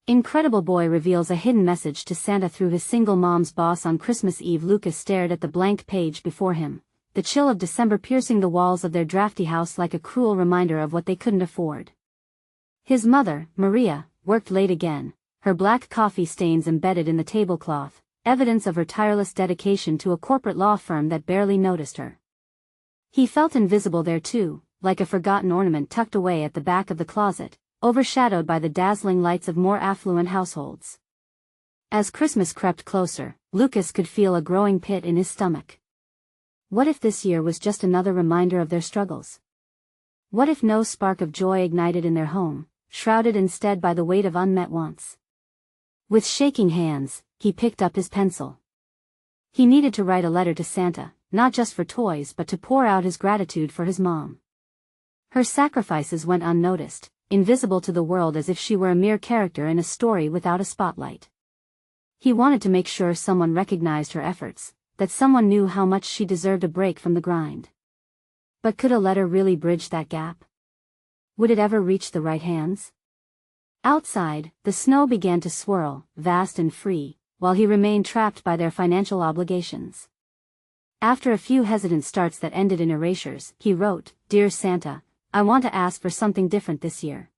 Incredible Boy reveals a hidden message to Santa through his single mom's boss on Christmas Eve. Lucas stared at the blank page before him, the chill of December piercing the walls of their drafty house like a cruel reminder of what they couldn't afford. His mother, Maria, worked late again, her black coffee stains embedded in the tablecloth, evidence of her tireless dedication to a corporate law firm that barely noticed her. He felt invisible there too, like a forgotten ornament tucked away at the back of the closet, overshadowed by the dazzling lights of more affluent households. As Christmas crept closer, Lucas could feel a growing pit in his stomach. What if this year was just another reminder of their struggles? What if no spark of joy ignited in their home, shrouded instead by the weight of unmet wants? With shaking hands, he picked up his pencil. He needed to write a letter to Santa, not just for toys but to pour out his gratitude for his mom. Her sacrifices went unnoticed, invisible to the world as if she were a mere character in a story without a spotlight. He wanted to make sure someone recognized her efforts, that someone knew how much she deserved a break from the grind. But could a letter really bridge that gap? Would it ever reach the right hands? Outside, the snow began to swirl, vast and free, while he remained trapped by their financial obligations. After a few hesitant starts that ended in erasures, he wrote, "Dear Santa, I want to ask for something different this year.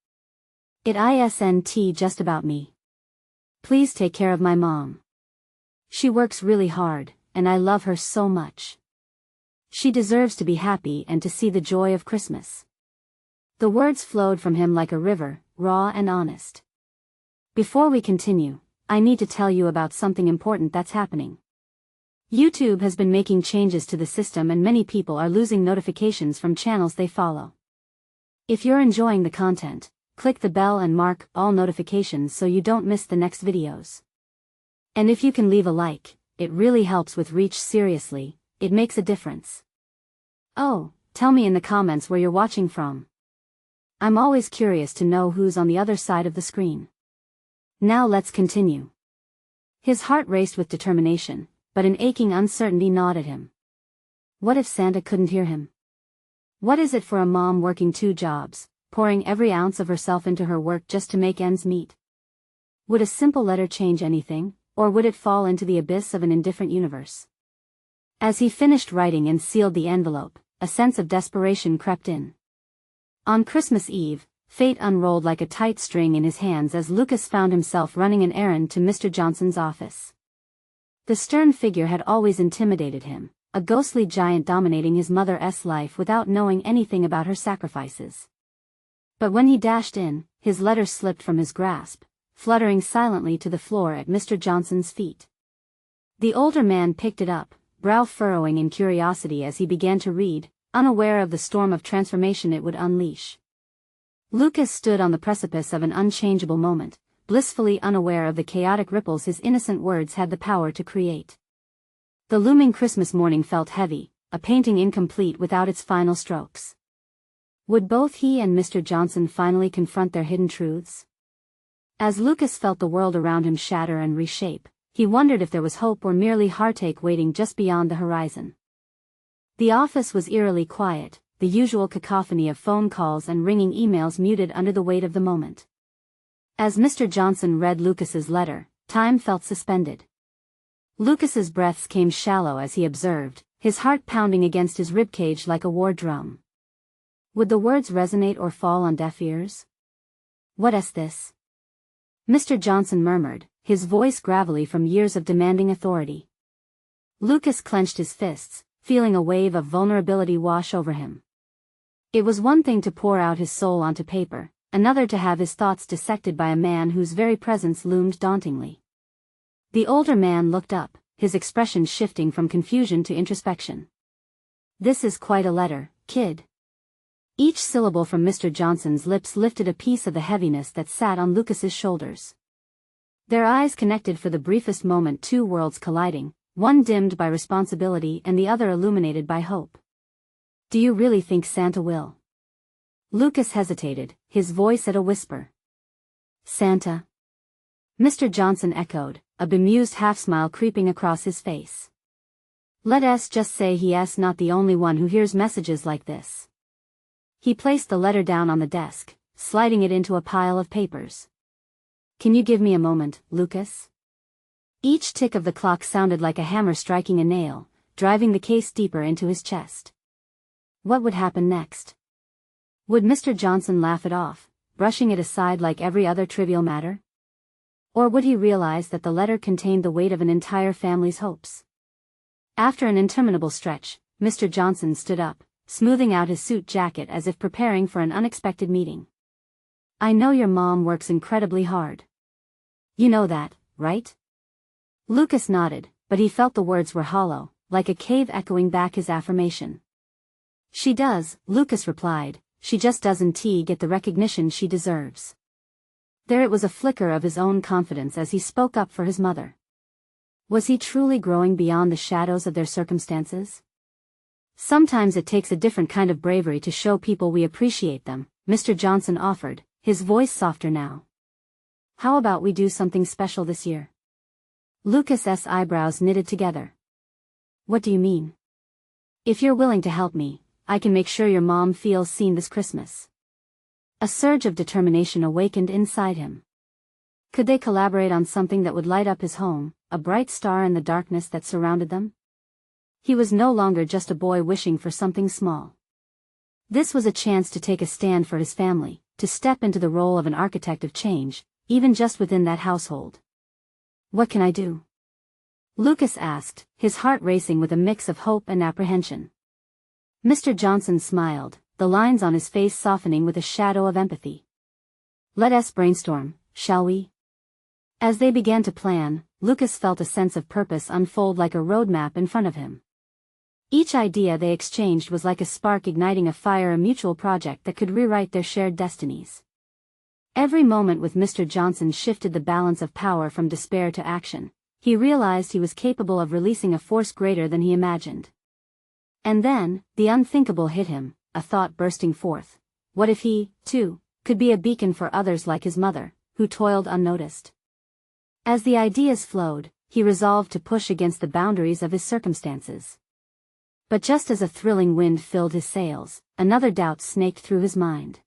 It isn't just about me. Please take care of my mom. She works really hard, and I love her so much. She deserves to be happy and to see the joy of Christmas." The words flowed from him like a river, raw and honest. Before we continue, I need to tell you about something important that's happening. YouTube has been making changes to the system and many people are losing notifications from channels they follow. If you're enjoying the content, click the bell and mark all notifications so you don't miss the next videos. And if you can leave a like, it really helps with reach. Seriously, it makes a difference. Oh, tell me in the comments where you're watching from. I'm always curious to know who's on the other side of the screen. Now let's continue. His heart raced with determination, but an aching uncertainty gnawed at him. What if Santa couldn't hear him? What is it for a mom working 2 jobs, pouring every ounce of herself into her work just to make ends meet? Would a simple letter change anything, or would it fall into the abyss of an indifferent universe? As he finished writing and sealed the envelope, a sense of desperation crept in. On Christmas Eve, fate unrolled like a tight string in his hands as Lucas found himself running an errand to Mr. Johnson's office. The stern figure had always intimidated him, a ghostly giant dominating his mother's life without knowing anything about her sacrifices. But when he dashed in, his letter slipped from his grasp, fluttering silently to the floor at Mr. Johnson's feet. The older man picked it up, brow furrowing in curiosity as he began to read, unaware of the storm of transformation it would unleash. Lucas stood on the precipice of an unchangeable moment, blissfully unaware of the chaotic ripples his innocent words had the power to create. The looming Christmas morning felt heavy, a painting incomplete without its final strokes. Would both he and Mr. Johnson finally confront their hidden truths? As Lucas felt the world around him shatter and reshape, he wondered if there was hope or merely heartache waiting just beyond the horizon. The office was eerily quiet, the usual cacophony of phone calls and ringing emails muted under the weight of the moment. As Mr. Johnson read Lucas's letter, time felt suspended. Lucas's breaths came shallow as he observed, his heart pounding against his ribcage like a war drum. Would the words resonate or fall on deaf ears? "What's this?" Mr. Johnson murmured, his voice gravelly from years of demanding authority. Lucas clenched his fists, feeling a wave of vulnerability wash over him. It was one thing to pour out his soul onto paper, another to have his thoughts dissected by a man whose very presence loomed dauntingly. The older man looked up, his expression shifting from confusion to introspection. "This is quite a letter, kid." Each syllable from Mr. Johnson's lips lifted a piece of the heaviness that sat on Lucas's shoulders. Their eyes connected for the briefest moment, 2 worlds colliding, one dimmed by responsibility and the other illuminated by hope. "Do you really think Santa will?" Lucas hesitated, his voice at a whisper. "Santa?" Mr. Johnson echoed, a bemused half-smile creeping across his face. "Let's just say he's not the only one who hears messages like this." He placed the letter down on the desk, sliding it into a pile of papers. Can you give me a moment, Lucas? Each tick of the clock sounded like a hammer striking a nail, driving the case deeper into his chest. What would happen next? Would Mr. Johnson laugh it off, brushing it aside like every other trivial matter? Or would he realize that the letter contained the weight of an entire family's hopes? After an interminable stretch, Mr. Johnson stood up, smoothing out his suit jacket as if preparing for an unexpected meeting. I know your mom works incredibly hard. You know that, right? Lucas nodded, but he felt the words were hollow, like a cave echoing back his affirmation. She does, Lucas replied, she just doesn't get the recognition she deserves. There it was a flicker of his own confidence as he spoke up for his mother. Was he truly growing beyond the shadows of their circumstances? Sometimes it takes a different kind of bravery to show people we appreciate them, Mr. Johnson offered, his voice softer now. How about we do something special this year? Lucas's eyebrows knitted together. What do you mean? If you're willing to help me, I can make sure your mom feels seen this Christmas. A surge of determination awakened inside him. Could they collaborate on something that would light up his home, a bright star in the darkness that surrounded them? He was no longer just a boy wishing for something small. This was a chance to take a stand for his family, to step into the role of an architect of change, even just within that household. What can I do? Lucas asked, his heart racing with a mix of hope and apprehension. Mr. Johnson smiled, the lines on his face softening with a shadow of empathy. Let us brainstorm, shall we? As they began to plan, Lucas felt a sense of purpose unfold like a roadmap in front of him. Each idea they exchanged was like a spark igniting a fire, a mutual project that could rewrite their shared destinies. Every moment with Mr. Johnson shifted the balance of power from despair to action. He realized he was capable of releasing a force greater than he imagined. And then, the unthinkable hit him, a thought bursting forth. What if he, too, could be a beacon for others like his mother, who toiled unnoticed? As the ideas flowed, he resolved to push against the boundaries of his circumstances. But just as a thrilling wind filled his sails, another doubt snaked through his mind.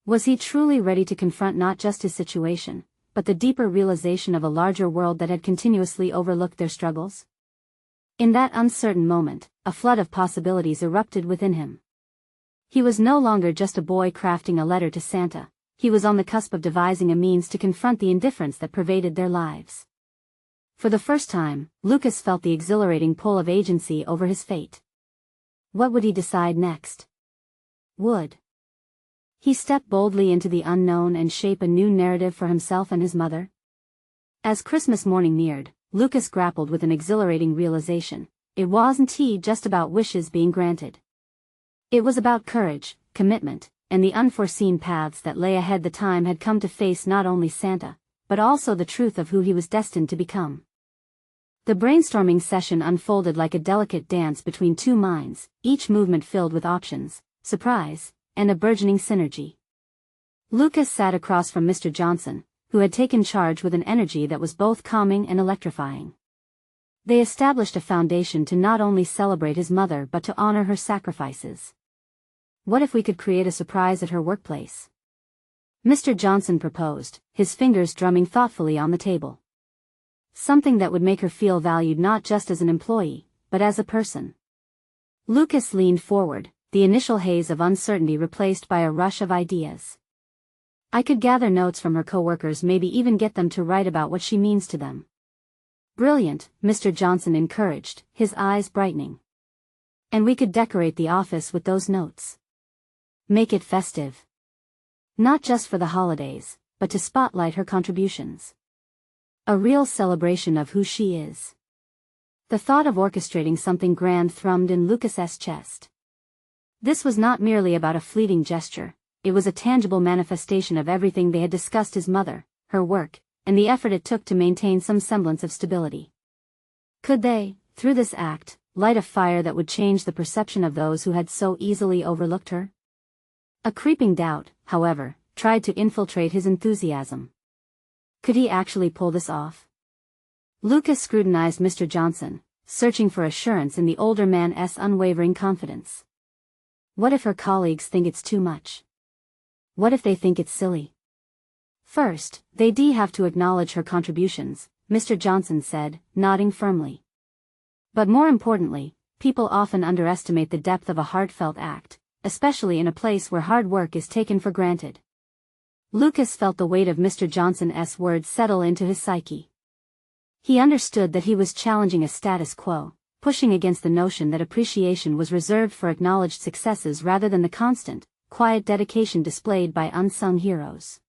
Was he truly ready to confront not just his situation, but the deeper realization of a larger world that had continuously overlooked their struggles? In that uncertain moment, a flood of possibilities erupted within him. He was no longer just a boy crafting a letter to Santa, he was on the cusp of devising a means to confront the indifference that pervaded their lives. For the first time, Lucas felt the exhilarating pull of agency over his fate. What would he decide next? Would he step boldly into the unknown and shape a new narrative for himself and his mother? As Christmas morning neared, Lucas grappled with an exhilarating realization. It wasn't just about wishes being granted. It was about courage, commitment, and the unforeseen paths that lay ahead. The time had come to face not only Santa, but also the truth of who he was destined to become. The brainstorming session unfolded like a delicate dance between two minds, each movement filled with options, surprise, and a burgeoning synergy. Lucas sat across from Mr. Johnson, who had taken charge with an energy that was both calming and electrifying. They established a foundation to not only celebrate his mother but to honor her sacrifices. What if we could create a surprise at her workplace? Mr. Johnson proposed, his fingers drumming thoughtfully on the table. Something that would make her feel valued not just as an employee, but as a person. Lucas leaned forward, the initial haze of uncertainty replaced by a rush of ideas. I could gather notes from her coworkers, maybe even get them to write about what she means to them. Brilliant, Mr. Johnson encouraged, his eyes brightening. And we could decorate the office with those notes. Make it festive. Not just for the holidays, but to spotlight her contributions. A real celebration of who she is. The thought of orchestrating something grand thrummed in Lucas's chest. This was not merely about a fleeting gesture, it was a tangible manifestation of everything they had discussed: his mother, her work, and the effort it took to maintain some semblance of stability. Could they, through this act, light a fire that would change the perception of those who had so easily overlooked her? A creeping doubt, however, tried to infiltrate his enthusiasm. Could he actually pull this off? Lucas scrutinized Mr. Johnson, searching for assurance in the older man's unwavering confidence. What if her colleagues think it's too much? What if they think it's silly? First, they have to acknowledge her contributions, Mr. Johnson said, nodding firmly. But more importantly, people often underestimate the depth of a heartfelt act, especially in a place where hard work is taken for granted. Lucas felt the weight of Mr. Johnson's words settle into his psyche. He understood that he was challenging a status quo, pushing against the notion that appreciation was reserved for acknowledged successes rather than the constant, quiet dedication displayed by unsung heroes.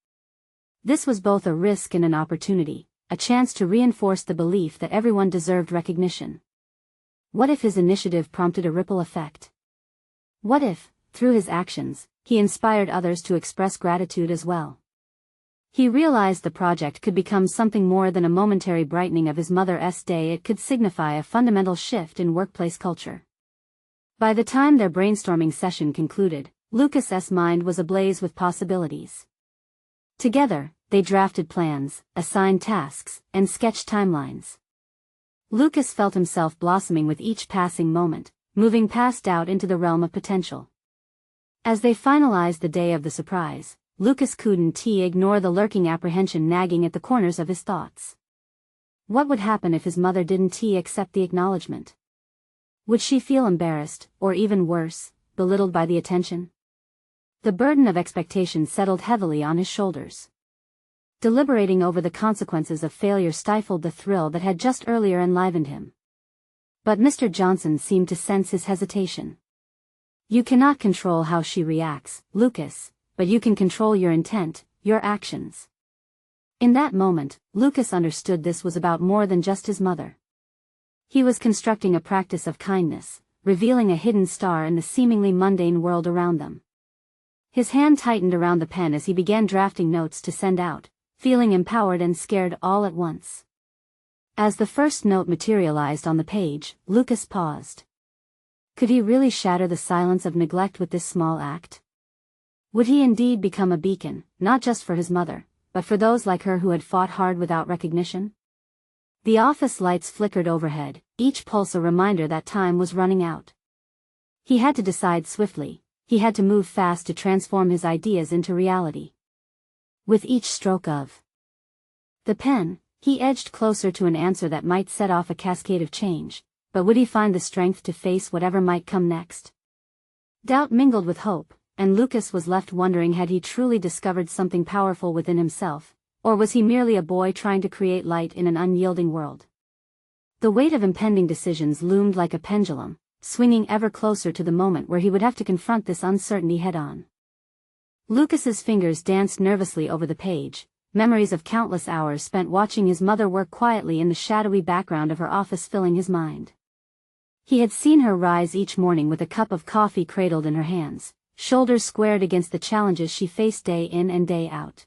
This was both a risk and an opportunity, a chance to reinforce the belief that everyone deserved recognition. What if his initiative prompted a ripple effect? What if, through his actions, he inspired others to express gratitude as well? He realized the project could become something more than a momentary brightening of his mother's day. It could signify a fundamental shift in workplace culture. By the time their brainstorming session concluded, Lucas's mind was ablaze with possibilities. Together, they drafted plans, assigned tasks, and sketched timelines. Lucas felt himself blossoming with each passing moment, moving past doubt into the realm of potential. As they finalized the day of the surprise, Lucas couldn't ignore the lurking apprehension nagging at the corners of his thoughts. What would happen if his mother didn't accept the acknowledgement? Would she feel embarrassed, or even worse, belittled by the attention? The burden of expectation settled heavily on his shoulders. Deliberating over the consequences of failure stifled the thrill that had just earlier enlivened him. But Mr. Johnson seemed to sense his hesitation. You cannot control how she reacts, Lucas, but you can control your intent, your actions. In that moment, Lucas understood this was about more than just his mother. He was constructing a practice of kindness, revealing a hidden star in the seemingly mundane world around them. His hand tightened around the pen as he began drafting notes to send out, feeling empowered and scared all at once. As the first note materialized on the page, Lucas paused. Could he really shatter the silence of neglect with this small act? Would he indeed become a beacon, not just for his mother, but for those like her who had fought hard without recognition? The office lights flickered overhead, each pulse a reminder that time was running out. He had to decide swiftly. He had to move fast to transform his ideas into reality. With each stroke of the pen, he edged closer to an answer that might set off a cascade of change, but would he find the strength to face whatever might come next? Doubt mingled with hope, and Lucas was left wondering, had he truly discovered something powerful within himself, or was he merely a boy trying to create light in an unyielding world? The weight of impending decisions loomed like a pendulum, swinging ever closer to the moment where he would have to confront this uncertainty head-on. Lucas's fingers danced nervously over the page, memories of countless hours spent watching his mother work quietly in the shadowy background of her office filling his mind. He had seen her rise each morning with a cup of coffee cradled in her hands, shoulders squared against the challenges she faced day in and day out.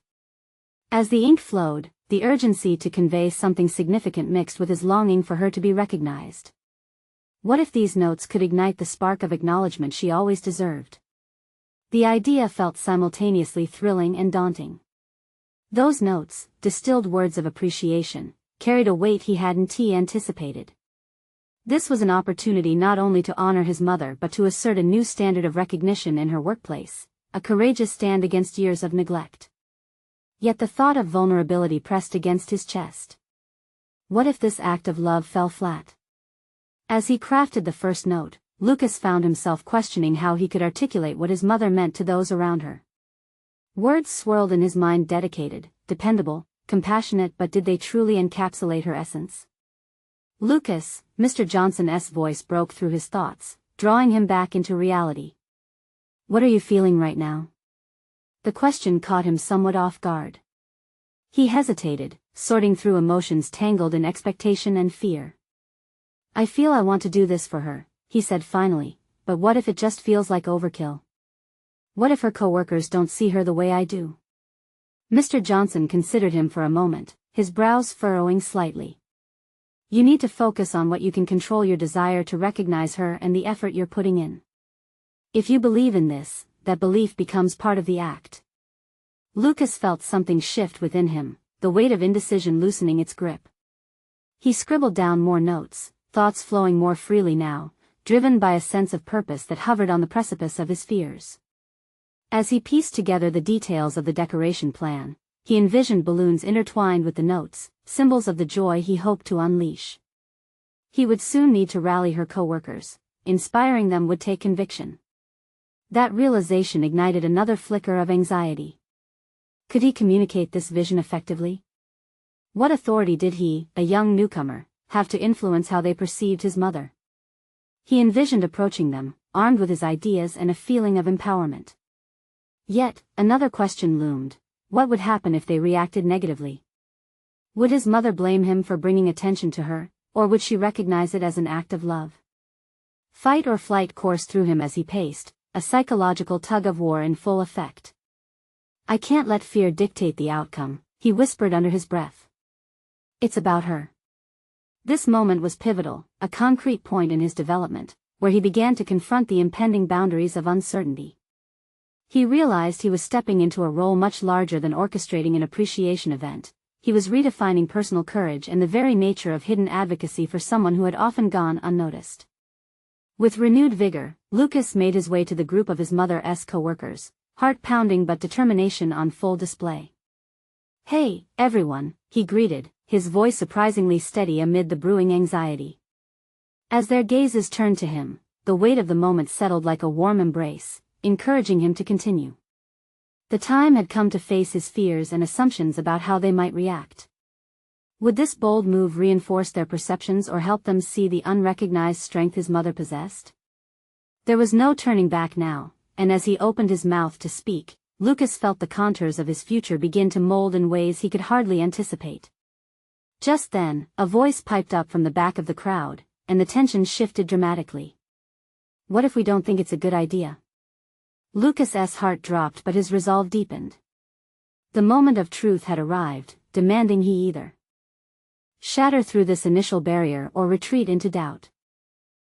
As the ink flowed, the urgency to convey something significant mixed with his longing for her to be recognized. What if these notes could ignite the spark of acknowledgement she always deserved? The idea felt simultaneously thrilling and daunting. Those notes, distilled words of appreciation, carried a weight he hadn't anticipated. This was an opportunity not only to honor his mother but to assert a new standard of recognition in her workplace, a courageous stand against years of neglect. Yet the thought of vulnerability pressed against his chest. What if this act of love fell flat? As he crafted the first note, Lucas found himself questioning how he could articulate what his mother meant to those around her. Words swirled in his mind: dedicated, dependable, compassionate, but did they truly encapsulate her essence? Lucas, Mr. Johnson's voice broke through his thoughts, drawing him back into reality. What are you feeling right now? The question caught him somewhat off guard. He hesitated, sorting through emotions tangled in expectation and fear. I feel I want to do this for her, he said finally, but what if it just feels like overkill? What if her coworkers don't see her the way I do? Mr. Johnson considered him for a moment, his brows furrowing slightly. You need to focus on what you can control: your desire to recognize her and the effort you're putting in. If you believe in this, that belief becomes part of the act. Lucas felt something shift within him, the weight of indecision loosening its grip. He scribbled down more notes, thoughts flowing more freely now, driven by a sense of purpose that hovered on the precipice of his fears. As he pieced together the details of the decoration plan, He envisioned balloons intertwined with the notes, symbols of the joy he hoped to unleash. He would soon need to rally her co-workers. Inspiring them would take conviction. That realization ignited another flicker of anxiety. Could he communicate this vision effectively? What authority did he, a young newcomer, have to influence how they perceived his mother? He envisioned approaching them, armed with his ideas and a feeling of empowerment. Yet, another question loomed. What would happen if they reacted negatively? Would his mother blame him for bringing attention to her, or would she recognize it as an act of love? Fight or flight coursed through him as he paced, a psychological tug-of-war in full effect. "I can't let fear dictate the outcome," he whispered under his breath. "It's about her." This moment was pivotal, a concrete point in his development, where he began to confront the impending boundaries of uncertainty. He realized he was stepping into a role much larger than orchestrating an appreciation event. He was redefining personal courage and the very nature of hidden advocacy for someone who had often gone unnoticed. With renewed vigor, Lucas made his way to the group of his mother's co-workers, heart pounding but determination on full display. "Hey, everyone," he greeted, his voice surprisingly steady amid the brewing anxiety. As their gazes turned to him, the weight of the moment settled like a warm embrace, encouraging him to continue. The time had come to face his fears and assumptions about how they might react. Would this bold move reinforce their perceptions or help them see the unrecognized strength his mother possessed? There was no turning back now, and as he opened his mouth to speak, Lucas felt the contours of his future begin to mold in ways he could hardly anticipate. Just then, a voice piped up from the back of the crowd, and the tension shifted dramatically. "What if we don't think it's a good idea?" Lucas's heart dropped but his resolve deepened. The moment of truth had arrived, demanding he either shatter through this initial barrier or retreat into doubt.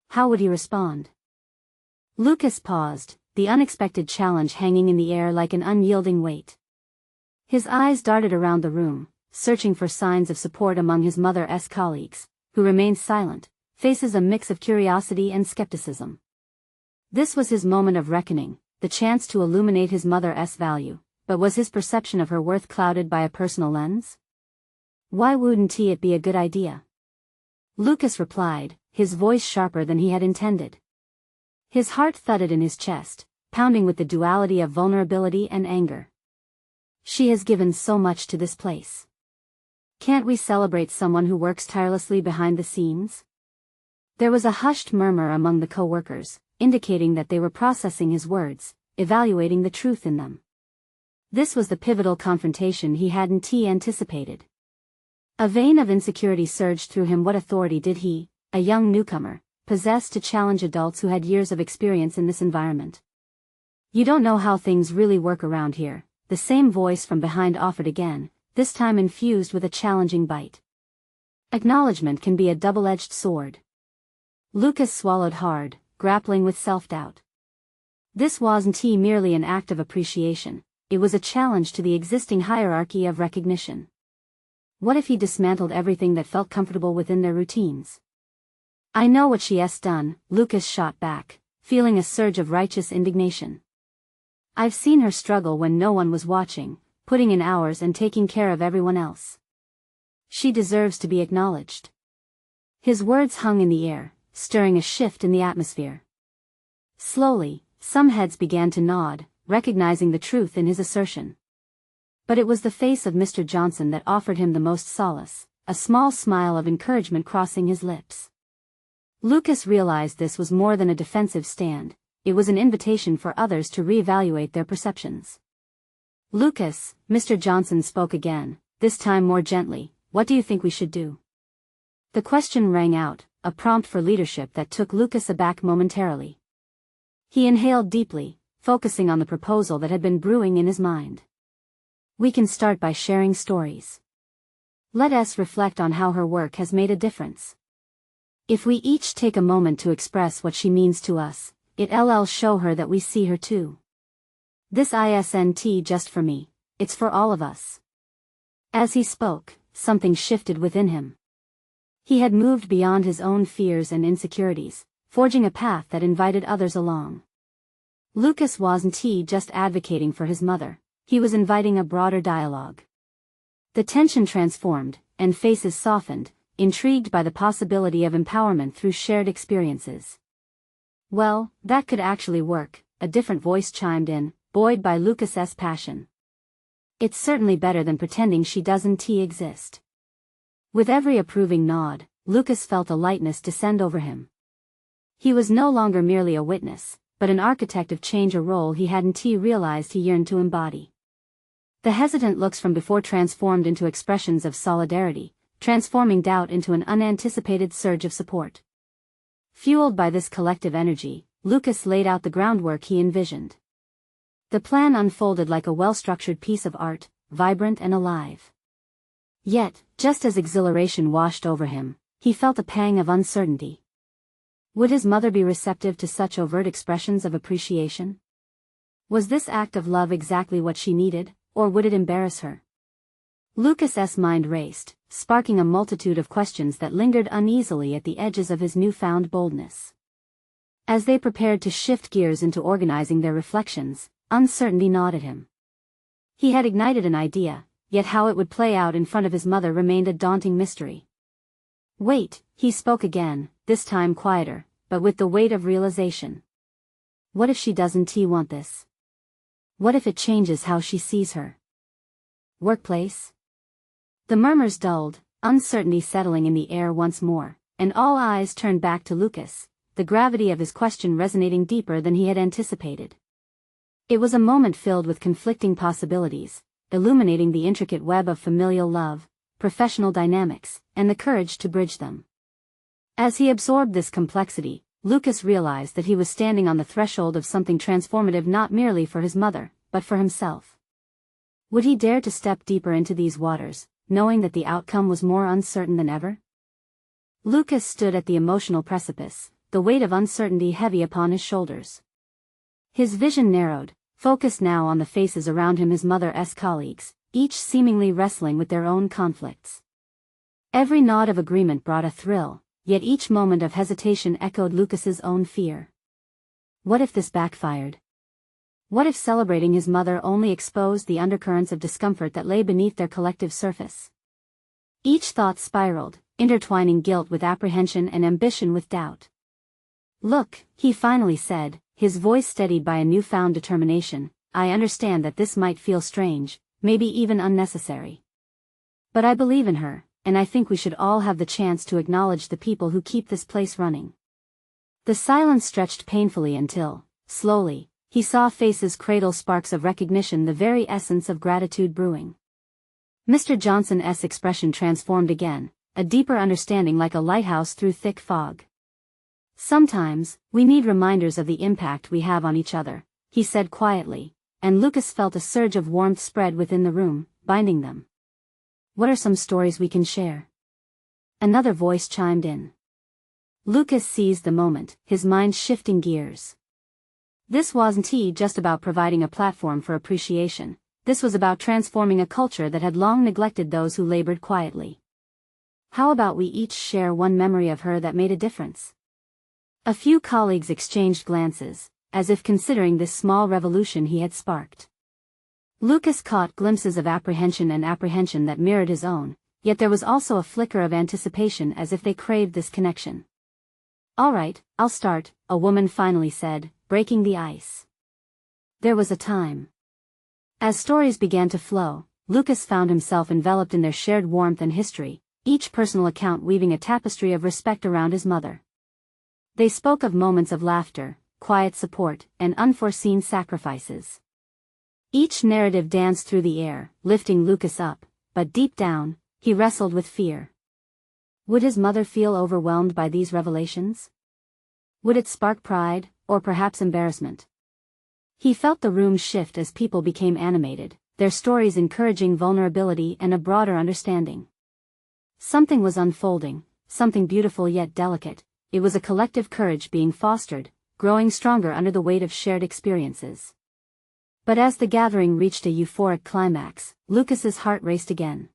How would he respond? Lucas paused, the unexpected challenge hanging in the air like an unyielding weight. His eyes darted around the room, searching for signs of support among his mother's colleagues, who remained silent, faces a mix of curiosity and skepticism. This was his moment of reckoning, the chance to illuminate his mother's value, but was his perception of her worth clouded by a personal lens? "Why wouldn't it be a good idea?" Lucas replied, his voice sharper than he had intended. His heart thudded in his chest, pounding with the duality of vulnerability and anger. "She has given so much to this place. Can't we celebrate someone who works tirelessly behind the scenes?" There was a hushed murmur among the co-workers, indicating that they were processing his words, evaluating the truth in them. This was the pivotal confrontation he hadn't anticipated. A vein of insecurity surged through him. What authority did he, a young newcomer, possess to challenge adults who had years of experience in this environment? "You don't know how things really work around here," the same voice from behind offered again, this time infused with a challenging bite. Acknowledgement can be a double-edged sword. Lucas swallowed hard, grappling with self-doubt. This wasn't merely an act of appreciation, it was a challenge to the existing hierarchy of recognition. What if he dismantled everything that felt comfortable within their routines? "I know what she's done," Lucas shot back, feeling a surge of righteous indignation. "I've seen her struggle when no one was watching, putting in hours and taking care of everyone else. She deserves to be acknowledged." His words hung in the air, stirring a shift in the atmosphere. Slowly, some heads began to nod, recognizing the truth in his assertion. But it was the face of Mr. Johnson that offered him the most solace, a small smile of encouragement crossing his lips. Lucas realized this was more than a defensive stand, it was an invitation for others to reevaluate their perceptions. "Lucas," Mr. Johnson spoke again, this time more gently, "what do you think we should do?" The question rang out, a prompt for leadership that took Lucas aback momentarily. He inhaled deeply, focusing on the proposal that had been brewing in his mind. "We can start by sharing stories. Let us reflect on how her work has made a difference. If we each take a moment to express what she means to us, it'll show her that we see her too. This isn't just for me, it's for all of us." As he spoke, something shifted within him. He had moved beyond his own fears and insecurities, forging a path that invited others along. Lucas wasn't just advocating for his mother, he was inviting a broader dialogue. The tension transformed, and faces softened, intrigued by the possibility of empowerment through shared experiences. "Well, that could actually work," a different voice chimed in, buoyed by Lucas's passion. "It's certainly better than pretending she doesn't exist." With every approving nod, Lucas felt a lightness descend over him. He was no longer merely a witness, but an architect of change, a role he hadn't realized he yearned to embody. The hesitant looks from before transformed into expressions of solidarity, transforming doubt into an unanticipated surge of support. Fueled by this collective energy, Lucas laid out the groundwork he envisioned. The plan unfolded like a well-structured piece of art, vibrant and alive. Yet, just as exhilaration washed over him, he felt a pang of uncertainty. Would his mother be receptive to such overt expressions of appreciation? Was this act of love exactly what she needed, or would it embarrass her? Lucas's mind raced, sparking a multitude of questions that lingered uneasily at the edges of his newfound boldness. As they prepared to shift gears into organizing their reflections, uncertainty gnawed at him. He had ignited an idea, yet how it would play out in front of his mother remained a daunting mystery. "Wait," he spoke again, this time quieter, but with the weight of realization. "What if she doesn't want this? What if it changes how she sees her workplace?" The murmurs dulled, uncertainty settling in the air once more, and all eyes turned back to Lucas, the gravity of his question resonating deeper than he had anticipated. It was a moment filled with conflicting possibilities, illuminating the intricate web of familial love, professional dynamics, and the courage to bridge them. As he absorbed this complexity, Lucas realized that he was standing on the threshold of something transformative, not merely for his mother, but for himself. Would he dare to step deeper into these waters, knowing that the outcome was more uncertain than ever? Lucas stood at the emotional precipice, the weight of uncertainty heavy upon his shoulders. His vision narrowed, focused now on the faces around him, his mother's colleagues, each seemingly wrestling with their own conflicts. Every nod of agreement brought a thrill, yet each moment of hesitation echoed Lucas's own fear. What if this backfired? What if celebrating his mother only exposed the undercurrents of discomfort that lay beneath their collective surface? Each thought spiraled, intertwining guilt with apprehension and ambition with doubt. "Look," he finally said, his voice steadied by a newfound determination, "I understand that this might feel strange, maybe even unnecessary. But I believe in her, and I think we should all have the chance to acknowledge the people who keep this place running." The silence stretched painfully until, slowly, he saw faces cradle sparks of recognition, the very essence of gratitude brewing. Mr. Johnson's expression transformed again, a deeper understanding like a lighthouse through thick fog. "Sometimes, we need reminders of the impact we have on each other," he said quietly, and Lucas felt a surge of warmth spread within the room, binding them. "What are some stories we can share?" Another voice chimed in. Lucas seized the moment, his mind shifting gears. This wasn't just about providing a platform for appreciation, this was about transforming a culture that had long neglected those who labored quietly. "How about we each share one memory of her that made a difference?" A few colleagues exchanged glances, as if considering this small revolution he had sparked. Lucas caught glimpses of apprehension that mirrored his own, yet there was also a flicker of anticipation, as if they craved this connection. "All right, I'll start," a woman finally said, breaking the ice. There was a time. As stories began to flow, Lucas found himself enveloped in their shared warmth and history, each personal account weaving a tapestry of respect around his mother. They spoke of moments of laughter, quiet support, and unforeseen sacrifices. Each narrative danced through the air, lifting Lucas up, but deep down, he wrestled with fear. Would his mother feel overwhelmed by these revelations? Would it spark pride, or perhaps embarrassment? He felt the room shift as people became animated, their stories encouraging vulnerability and a broader understanding. Something was unfolding, something beautiful yet delicate. It was a collective courage being fostered, growing stronger under the weight of shared experiences. But as the gathering reached a euphoric climax, Lucas's heart raced again.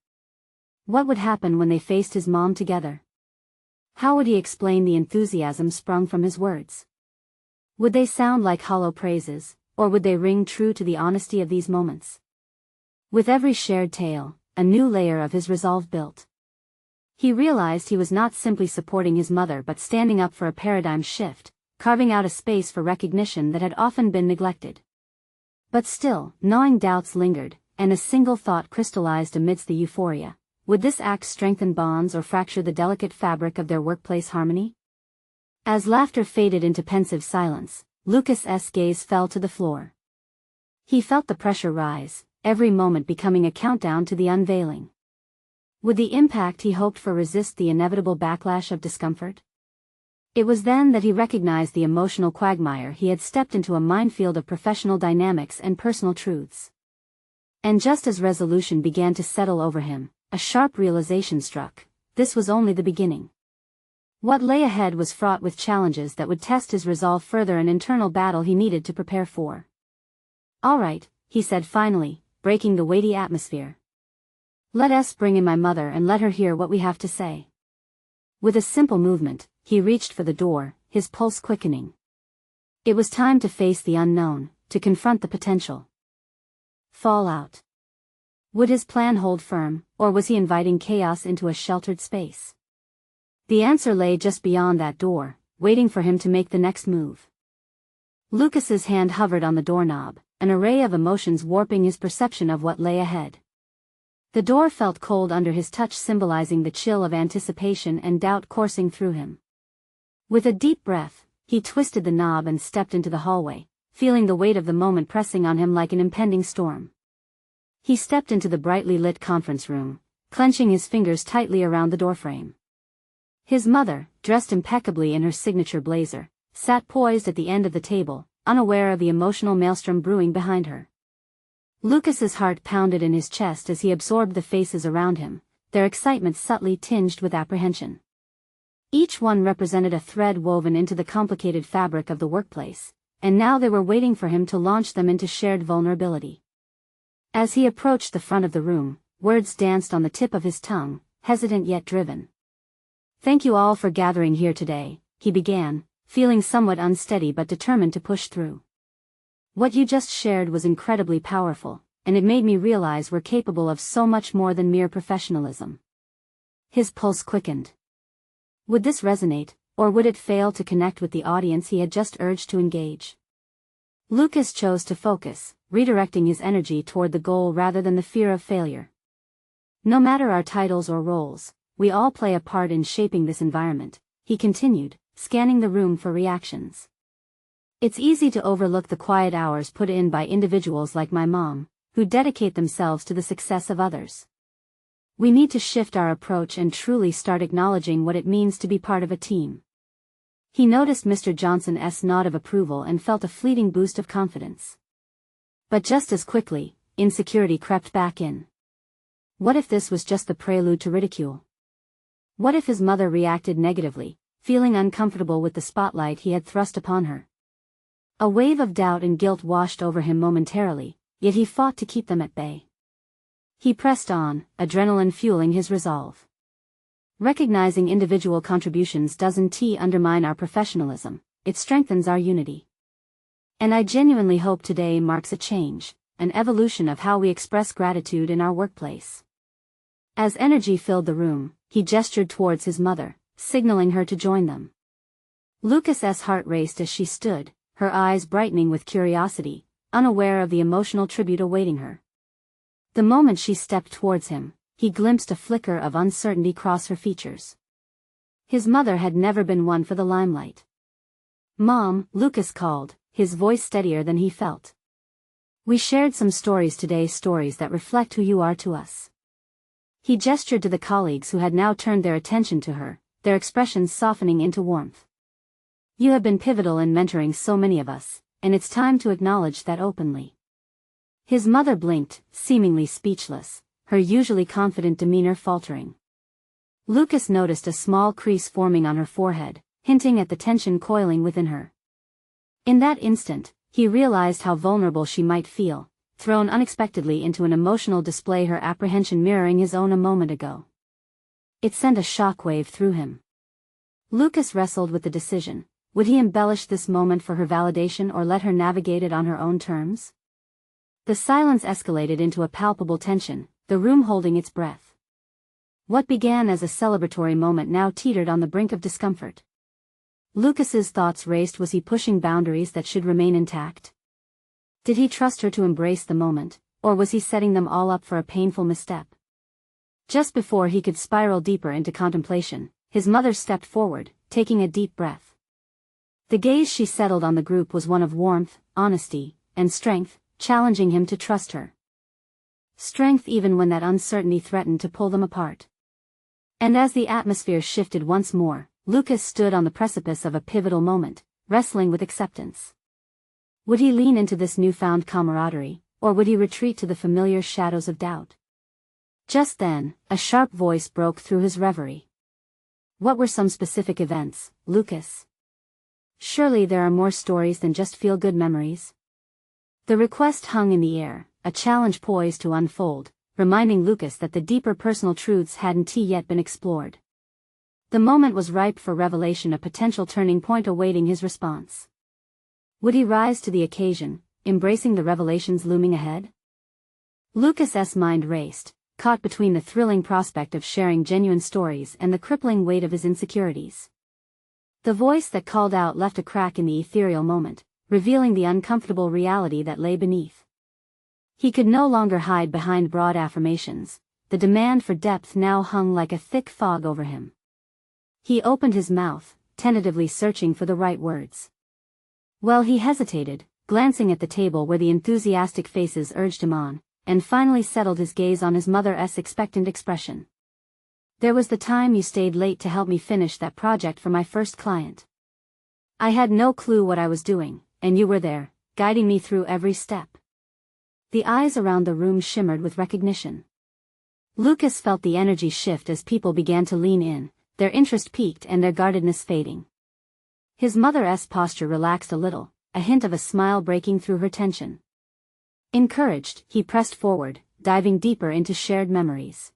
What would happen when they faced his mom together? How would he explain the enthusiasm sprung from his words? Would they sound like hollow praises, or would they ring true to the honesty of these moments? With every shared tale, a new layer of his resolve built. He realized he was not simply supporting his mother but standing up for a paradigm shift, carving out a space for recognition that had often been neglected. But still, gnawing doubts lingered, and a single thought crystallized amidst the euphoria. Would this act strengthen bonds or fracture the delicate fabric of their workplace harmony? As laughter faded into pensive silence, Lucas's gaze fell to the floor. He felt the pressure rise, every moment becoming a countdown to the unveiling. Would the impact he hoped for resist the inevitable backlash of discomfort? It was then that he recognized the emotional quagmire. He had stepped into a minefield of professional dynamics and personal truths. And just as resolution began to settle over him, a sharp realization struck: this was only the beginning. What lay ahead was fraught with challenges that would test his resolve further, an internal battle he needed to prepare for. "All right," he said finally, breaking the weighty atmosphere. "Let us bring in my mother and let her hear what we have to say." With a simple movement, he reached for the door, his pulse quickening. It was time to face the unknown, to confront the potential fallout. Would his plan hold firm, or was he inviting chaos into a sheltered space? The answer lay just beyond that door, waiting for him to make the next move. Lucas's hand hovered on the doorknob, an array of emotions warping his perception of what lay ahead. The door felt cold under his touch, symbolizing the chill of anticipation and doubt coursing through him. With a deep breath, he twisted the knob and stepped into the hallway, feeling the weight of the moment pressing on him like an impending storm. He stepped into the brightly lit conference room, clenching his fingers tightly around the doorframe. His mother, dressed impeccably in her signature blazer, sat poised at the end of the table, unaware of the emotional maelstrom brewing behind her. Lucas's heart pounded in his chest as he absorbed the faces around him, their excitement subtly tinged with apprehension. Each one represented a thread woven into the complicated fabric of the workplace, and now they were waiting for him to launch them into shared vulnerability. As he approached the front of the room, words danced on the tip of his tongue, hesitant yet driven. "Thank you all for gathering here today," he began, feeling somewhat unsteady but determined to push through. "What you just shared was incredibly powerful, and it made me realize we're capable of so much more than mere professionalism." His pulse quickened. Would this resonate, or would it fail to connect with the audience he had just urged to engage? Lucas chose to focus, redirecting his energy toward the goal rather than the fear of failure. "No matter our titles or roles, we all play a part in shaping this environment," he continued, scanning the room for reactions. "It's easy to overlook the quiet hours put in by individuals like my mom, who dedicate themselves to the success of others. We need to shift our approach and truly start acknowledging what it means to be part of a team." He noticed Mr. Johnson's nod of approval and felt a fleeting boost of confidence. But just as quickly, insecurity crept back in. What if this was just the prelude to ridicule? What if his mother reacted negatively, feeling uncomfortable with the spotlight he had thrust upon her? A wave of doubt and guilt washed over him momentarily, yet he fought to keep them at bay. He pressed on, adrenaline fueling his resolve. Recognizing individual contributions doesn't undermine our professionalism, it strengthens our unity. And I genuinely hope today marks a change, an evolution of how we express gratitude in our workplace. As energy filled the room, he gestured towards his mother, signaling her to join them. Lucas's heart raced as she stood, her eyes brightening with curiosity, unaware of the emotional tribute awaiting her. The moment she stepped towards him, he glimpsed a flicker of uncertainty cross her features. His mother had never been one for the limelight. "Mom," Lucas called, his voice steadier than he felt. "We shared some stories today, stories that reflect who you are to us." He gestured to the colleagues who had now turned their attention to her, their expressions softening into warmth. "You have been pivotal in mentoring so many of us, and it's time to acknowledge that openly." His mother blinked, seemingly speechless, her usually confident demeanor faltering. Lucas noticed a small crease forming on her forehead, hinting at the tension coiling within her. In that instant, he realized how vulnerable she might feel, thrown unexpectedly into an emotional display, her apprehension mirroring his own a moment ago. It sent a shockwave through him. Lucas wrestled with the decision: would he embellish this moment for her validation or let her navigate it on her own terms? The silence escalated into a palpable tension, the room holding its breath. What began as a celebratory moment now teetered on the brink of discomfort. Lucas's thoughts raced. Was he pushing boundaries that should remain intact? Did he trust her to embrace the moment, or was he setting them all up for a painful misstep? Just before he could spiral deeper into contemplation, his mother stepped forward, taking a deep breath. The gaze she settled on the group was one of warmth, honesty, and strength, challenging him to trust her. Strength even when that uncertainty threatened to pull them apart. And as the atmosphere shifted once more, Lucas stood on the precipice of a pivotal moment, wrestling with acceptance. Would he lean into this newfound camaraderie, or would he retreat to the familiar shadows of doubt? Just then, a sharp voice broke through his reverie. What were some specific events, Lucas? Surely there are more stories than just feel-good memories. The request hung in the air, a challenge poised to unfold, reminding Lucas that the deeper personal truths hadn't yet been explored. The moment was ripe for revelation, a potential turning point awaiting his response. Would he rise to the occasion, embracing the revelations looming ahead? Lucas's mind raced, caught between the thrilling prospect of sharing genuine stories and the crippling weight of his insecurities. The voice that called out left a crack in the ethereal moment, revealing the uncomfortable reality that lay beneath. He could no longer hide behind broad affirmations. The demand for depth now hung like a thick fog over him. He opened his mouth, tentatively searching for the right words. Well, he hesitated, glancing at the table where the enthusiastic faces urged him on, and finally settled his gaze on his mother's expectant expression. There was the time you stayed late to help me finish that project for my first client. I had no clue what I was doing, and you were there, guiding me through every step. The eyes around the room shimmered with recognition. Lucas felt the energy shift as people began to lean in, their interest peaked and their guardedness fading. His mother's posture relaxed a little, a hint of a smile breaking through her tension. Encouraged, he pressed forward, diving deeper into shared memories.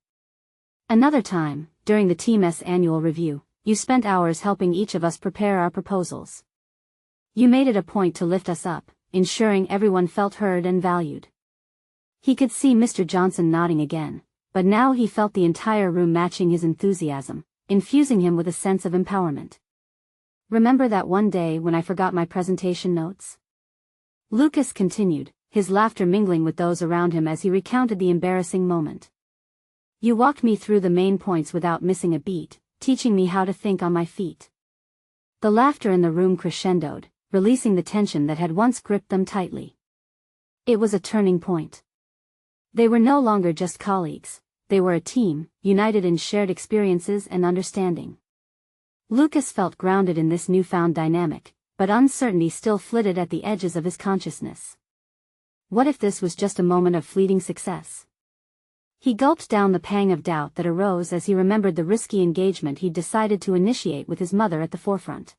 Another time, during the team's annual review, you spent hours helping each of us prepare our proposals. You made it a point to lift us up, ensuring everyone felt heard and valued. He could see Mr. Johnson nodding again, but now he felt the entire room matching his enthusiasm, infusing him with a sense of empowerment. Remember that one day when I forgot my presentation notes? Lucas continued, his laughter mingling with those around him as he recounted the embarrassing moment. You walked me through the main points without missing a beat, teaching me how to think on my feet. The laughter in the room crescendoed, releasing the tension that had once gripped them tightly. It was a turning point. They were no longer just colleagues. They were a team, united in shared experiences and understanding. Lucas felt grounded in this newfound dynamic, but uncertainty still flitted at the edges of his consciousness. What if this was just a moment of fleeting success? He gulped down the pang of doubt that arose as he remembered the risky engagement he'd decided to initiate with his mother at the forefront.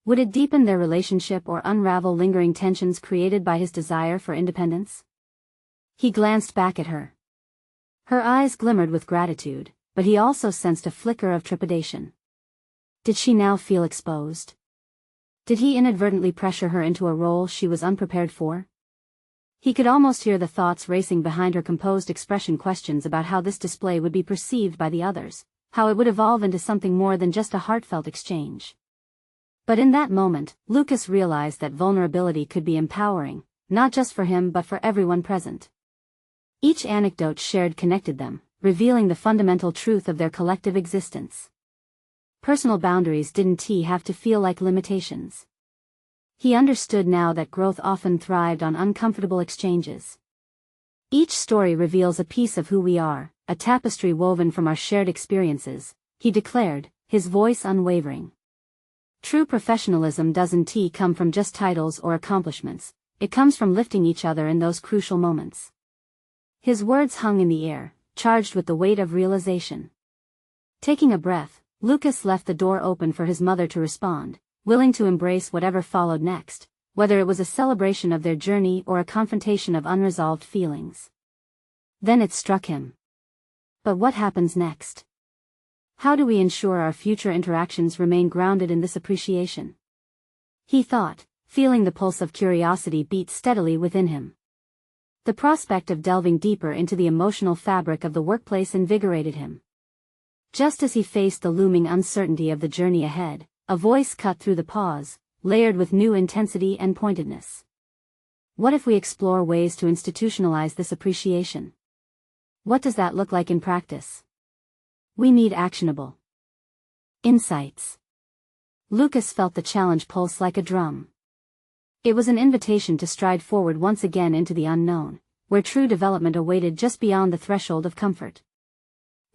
Would it deepen their relationship or unravel lingering tensions created by his desire for independence? He glanced back at her. Her eyes glimmered with gratitude, but he also sensed a flicker of trepidation. Did she now feel exposed? Did he inadvertently pressure her into a role she was unprepared for? He could almost hear the thoughts racing behind her composed expression, questions about how this display would be perceived by the others, how it would evolve into something more than just a heartfelt exchange. But in that moment, Lucas realized that vulnerability could be empowering, not just for him but for everyone present. Each anecdote shared connected them, revealing the fundamental truth of their collective existence. Personal boundaries didn't have to feel like limitations. He understood now that growth often thrived on uncomfortable exchanges. Each story reveals a piece of who we are, a tapestry woven from our shared experiences, he declared, his voice unwavering. True professionalism doesn't come from just titles or accomplishments, it comes from lifting each other in those crucial moments. His words hung in the air, charged with the weight of realization. Taking a breath, Lucas left the door open for his mother to respond, willing to embrace whatever followed next, whether it was a celebration of their journey or a confrontation of unresolved feelings. Then it struck him. But what happens next? How do we ensure our future interactions remain grounded in this appreciation? He thought, feeling the pulse of curiosity beat steadily within him. The prospect of delving deeper into the emotional fabric of the workplace invigorated him. Just as he faced the looming uncertainty of the journey ahead, a voice cut through the pause, layered with new intensity and pointedness. What if we explore ways to institutionalize this appreciation? What does that look like in practice? We need actionable insights. Lucas felt the challenge pulse like a drum. It was an invitation to stride forward once again into the unknown, where true development awaited just beyond the threshold of comfort.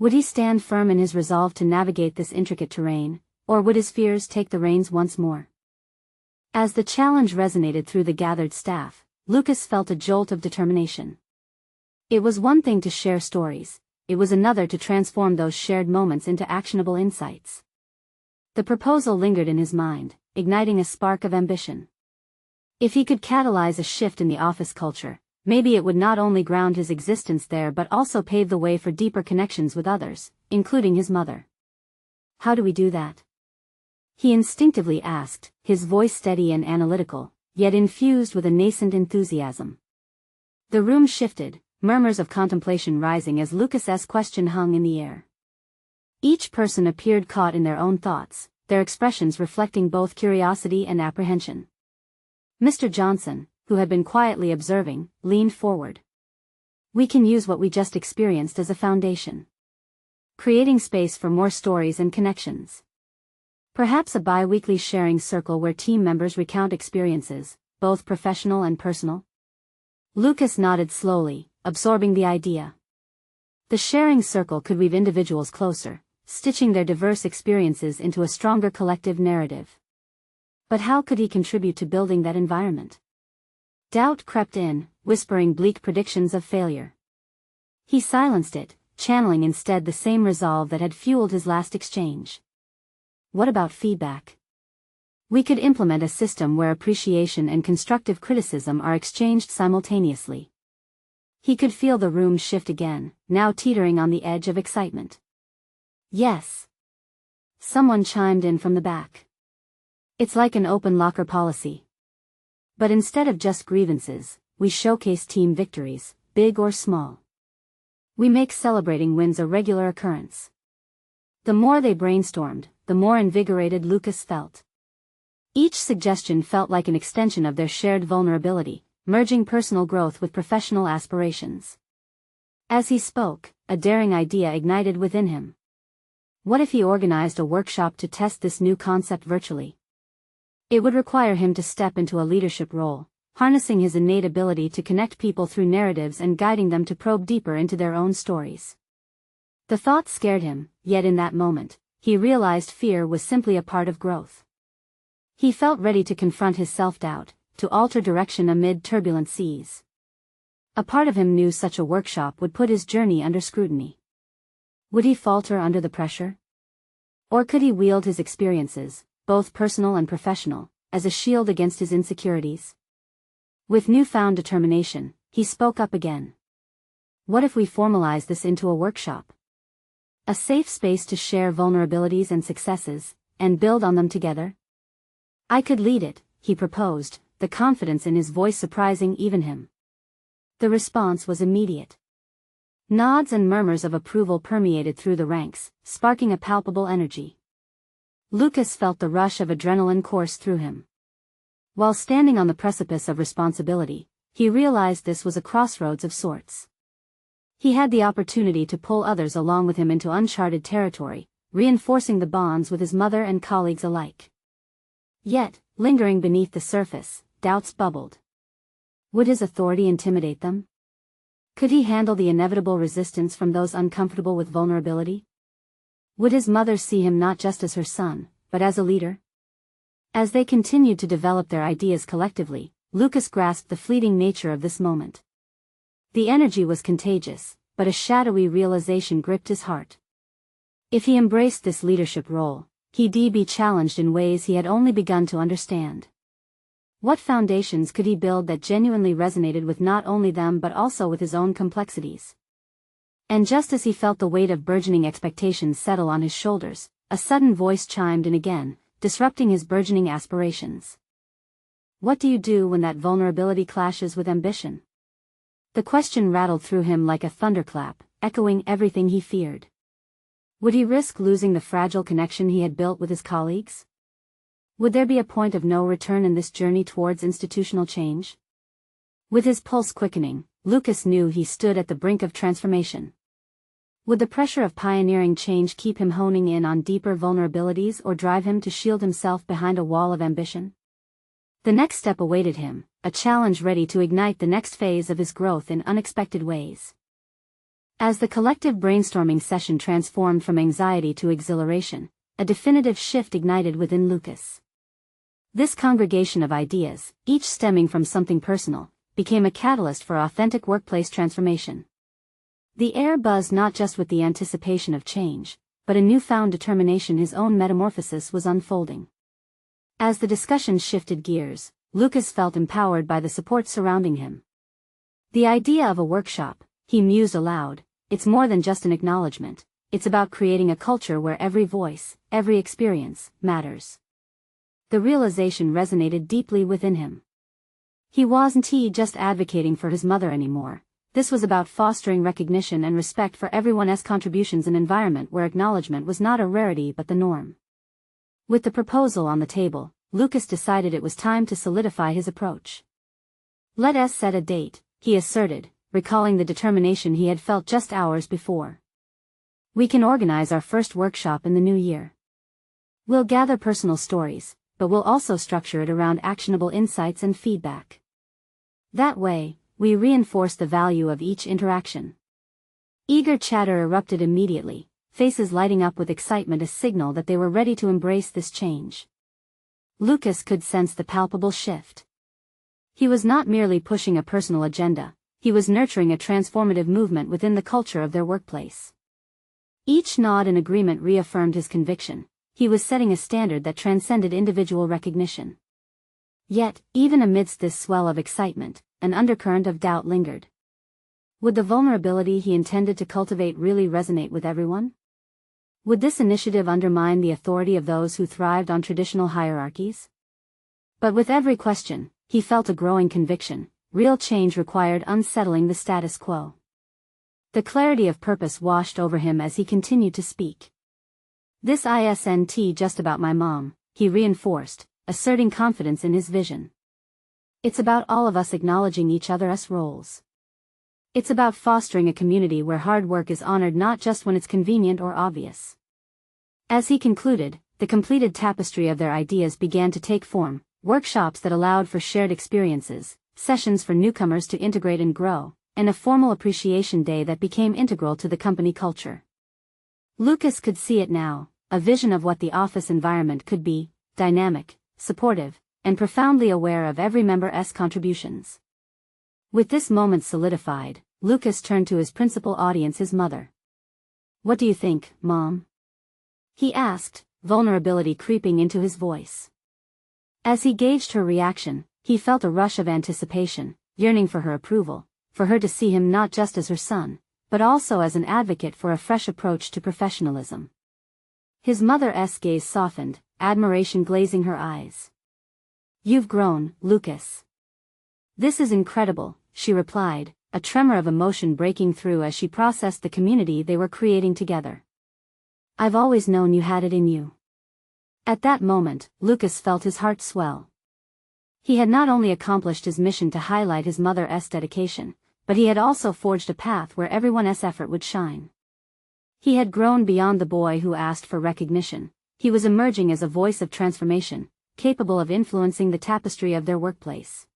Would he stand firm in his resolve to navigate this intricate terrain, or would his fears take the reins once more? As the challenge resonated through the gathered staff, Lucas felt a jolt of determination. It was one thing to share stories, it was another to transform those shared moments into actionable insights. The proposal lingered in his mind, igniting a spark of ambition. If he could catalyze a shift in the office culture, maybe it would not only ground his existence there but also pave the way for deeper connections with others, including his mother. How do we do that? He instinctively asked, his voice steady and analytical, yet infused with a nascent enthusiasm. The room shifted, murmurs of contemplation rising as Lucas's question hung in the air. Each person appeared caught in their own thoughts, their expressions reflecting both curiosity and apprehension. Mr. Johnson, who had been quietly observing, leaned forward. We can use what we just experienced as a foundation, creating space for more stories and connections. Perhaps a bi-weekly sharing circle where team members recount experiences, both professional and personal? Lucas nodded slowly, absorbing the idea. The sharing circle could weave individuals closer, stitching their diverse experiences into a stronger collective narrative. But how could he contribute to building that environment? Doubt crept in, whispering bleak predictions of failure. He silenced it, channeling instead the same resolve that had fueled his last exchange. What about feedback? We could implement a system where appreciation and constructive criticism are exchanged simultaneously. He could feel the room shift again, now teetering on the edge of excitement. Yes. Someone chimed in from the back. It's like an open locker policy. But instead of just grievances, we showcase team victories, big or small. We make celebrating wins a regular occurrence. The more they brainstormed, the more invigorated Lucas felt. Each suggestion felt like an extension of their shared vulnerability, merging personal growth with professional aspirations. As he spoke, a daring idea ignited within him. What if he organized a workshop to test this new concept virtually? It would require him to step into a leadership role, harnessing his innate ability to connect people through narratives and guiding them to probe deeper into their own stories. The thought scared him, yet in that moment, he realized fear was simply a part of growth. He felt ready to confront his self-doubt, to alter direction amid turbulent seas. A part of him knew such a workshop would put his journey under scrutiny. Would he falter under the pressure? Or could he wield his experiences, both personal and professional, as a shield against his insecurities? With newfound determination, he spoke up again. What if we formalize this into a workshop? A safe space to share vulnerabilities and successes, and build on them together? I could lead it, he proposed, the confidence in his voice surprising even him. The response was immediate. Nods and murmurs of approval permeated through the ranks, sparking a palpable energy. Lucas felt the rush of adrenaline course through him. While standing on the precipice of responsibility, he realized this was a crossroads of sorts. He had the opportunity to pull others along with him into uncharted territory, reinforcing the bonds with his mother and colleagues alike. Yet, lingering beneath the surface, doubts bubbled. Would his authority intimidate them? Could he handle the inevitable resistance from those uncomfortable with vulnerability? Would his mother see him not just as her son, but as a leader? As they continued to develop their ideas collectively, Lucas grasped the fleeting nature of this moment. The energy was contagious, but a shadowy realization gripped his heart. If he embraced this leadership role, he'd be challenged in ways he had only begun to understand. What foundations could he build that genuinely resonated with not only them but also with his own complexities? And just as he felt the weight of burgeoning expectations settle on his shoulders, a sudden voice chimed in again, disrupting his burgeoning aspirations. What do you do when that vulnerability clashes with ambition? The question rattled through him like a thunderclap, echoing everything he feared. Would he risk losing the fragile connection he had built with his colleagues? Would there be a point of no return in this journey towards institutional change? With his pulse quickening, Lucas knew he stood at the brink of transformation. Would the pressure of pioneering change keep him honing in on deeper vulnerabilities or drive him to shield himself behind a wall of ambition? The next step awaited him, a challenge ready to ignite the next phase of his growth in unexpected ways. As the collective brainstorming session transformed from anxiety to exhilaration, a definitive shift ignited within Lucas. This congregation of ideas, each stemming from something personal, became a catalyst for authentic workplace transformation. The air buzzed not just with the anticipation of change, but a newfound determination his own metamorphosis was unfolding. As the discussion shifted gears, Lucas felt empowered by the support surrounding him. The idea of a workshop, he mused aloud, it's more than just an acknowledgement, it's about creating a culture where every voice, every experience, matters. The realization resonated deeply within him. He wasn't just advocating for his mother anymore. This was about fostering recognition and respect for everyone's contributions in an environment where acknowledgement was not a rarity but the norm. With the proposal on the table, Lucas decided it was time to solidify his approach. Let us set a date, he asserted, recalling the determination he had felt just hours before. We can organize our first workshop in the new year. We'll gather personal stories, but we'll also structure it around actionable insights and feedback. That way, we reinforce the value of each interaction. Eager chatter erupted immediately, faces lighting up with excitement, a signal that they were ready to embrace this change. Lucas could sense the palpable shift. He was not merely pushing a personal agenda, he was nurturing a transformative movement within the culture of their workplace. Each nod in agreement reaffirmed his conviction, he was setting a standard that transcended individual recognition. Yet, even amidst this swell of excitement, an undercurrent of doubt lingered. Would the vulnerability he intended to cultivate really resonate with everyone? Would this initiative undermine the authority of those who thrived on traditional hierarchies? But with every question, he felt a growing conviction, real change required unsettling the status quo. The clarity of purpose washed over him as he continued to speak. This isn't just about my mom, he reinforced, asserting confidence in his vision. It's about all of us acknowledging each other's roles. It's about fostering a community where hard work is honored not just when it's convenient or obvious. As he concluded, the completed tapestry of their ideas began to take form, workshops that allowed for shared experiences, sessions for newcomers to integrate and grow, and a formal appreciation day that became integral to the company culture. Lucas could see it now, a vision of what the office environment could be, dynamic, supportive, and profoundly aware of every member's contributions. With this moment solidified, Lucas turned to his principal audience, his mother. "What do you think, Mom?" he asked, vulnerability creeping into his voice. As he gauged her reaction, he felt a rush of anticipation, yearning for her approval, for her to see him not just as her son, but also as an advocate for a fresh approach to professionalism. His mother's gaze softened, admiration glazing her eyes. "You've grown, Lucas." "This is incredible," she replied, a tremor of emotion breaking through as she processed the community they were creating together. "I've always known you had it in you." At that moment, Lucas felt his heart swell. He had not only accomplished his mission to highlight his mother's dedication, but he had also forged a path where everyone's effort would shine. He had grown beyond the boy who asked for recognition. He was emerging as a voice of transformation, capable of influencing the tapestry of their workplace.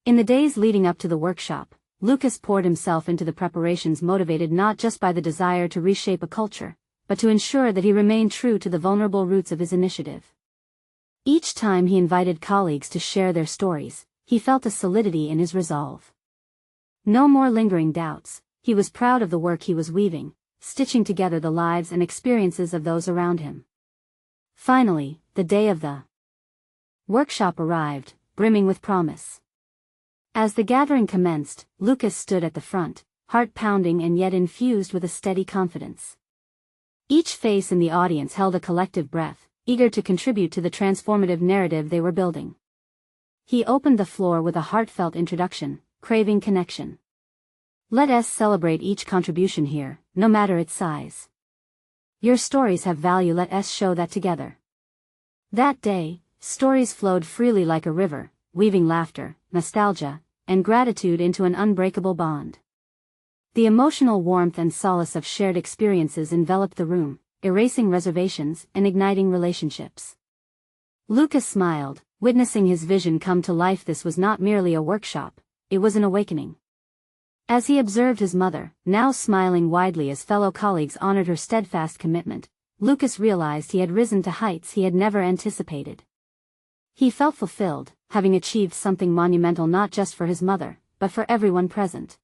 In the days leading up to the workshop, Lucas poured himself into the preparations, motivated not just by the desire to reshape a culture, but to ensure that he remained true to the vulnerable roots of his initiative. Each time he invited colleagues to share their stories, he felt a solidity in his resolve. No more lingering doubts, he was proud of the work he was weaving, stitching together the lives and experiences of those around him. Finally, the day of the workshop arrived, brimming with promise. As the gathering commenced, Lucas stood at the front, heart pounding and yet infused with a steady confidence. Each face in the audience held a collective breath, eager to contribute to the transformative narrative they were building. He opened the floor with a heartfelt introduction, craving connection. Let us celebrate each contribution here, no matter its size. Your stories have value, let us show that together. That day, stories flowed freely like a river, weaving laughter, nostalgia, and gratitude into an unbreakable bond. The emotional warmth and solace of shared experiences enveloped the room, erasing reservations and igniting relationships. Lucas smiled, witnessing his vision come to life. This was not merely a workshop, it was an awakening. As he observed his mother, now smiling widely as fellow colleagues honored her steadfast commitment, Lucas realized he had risen to heights he had never anticipated. He felt fulfilled, having achieved something monumental not just for his mother, but for everyone present.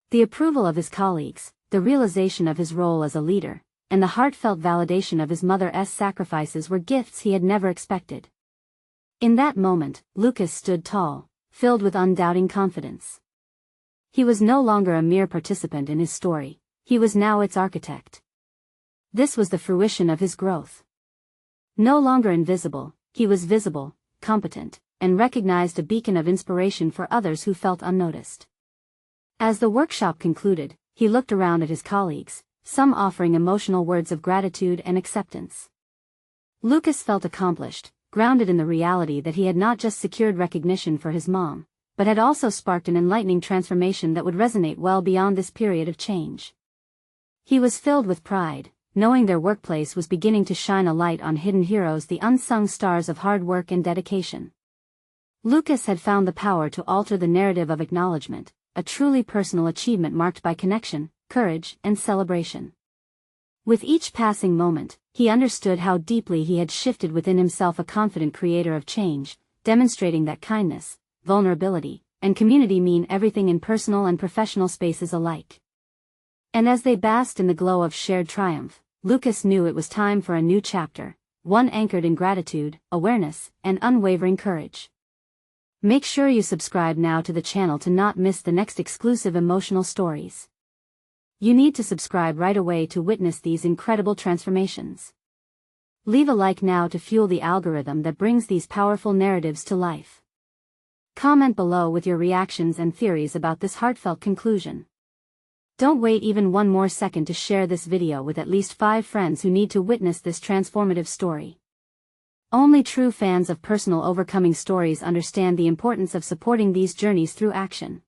The approval of his colleagues, the realization of his role as a leader, and the heartfelt validation of his mother's sacrifices were gifts he had never expected. In that moment, Lucas stood tall, filled with undoubting confidence. He was no longer a mere participant in his story, he was now its architect. This was the fruition of his growth. No longer invisible, he was visible, competent, and recognized, a beacon of inspiration for others who felt unnoticed. As the workshop concluded, he looked around at his colleagues, some offering emotional words of gratitude and acceptance. Lucas felt accomplished, grounded in the reality that he had not just secured recognition for his mom, but had also sparked an enlightening transformation that would resonate well beyond this period of change. He was filled with pride, knowing their workplace was beginning to shine a light on hidden heroes, the unsung stars of hard work and dedication. Lucas had found the power to alter the narrative of acknowledgement, a truly personal achievement marked by connection, courage, and celebration. With each passing moment, he understood how deeply he had shifted within himself, a confident creator of change, demonstrating that kindness, vulnerability, and community mean everything in personal and professional spaces alike. And as they basked in the glow of shared triumph, Lucas knew it was time for a new chapter, one anchored in gratitude, awareness, and unwavering courage. Make sure you subscribe now to the channel to not miss the next exclusive emotional stories. You need to subscribe right away to witness these incredible transformations. Leave a like now to fuel the algorithm that brings these powerful narratives to life. Comment below with your reactions and theories about this heartfelt conclusion. Don't wait even one more second to share this video with at least 5 friends who need to witness this transformative story. Only true fans of personal overcoming stories understand the importance of supporting these journeys through action.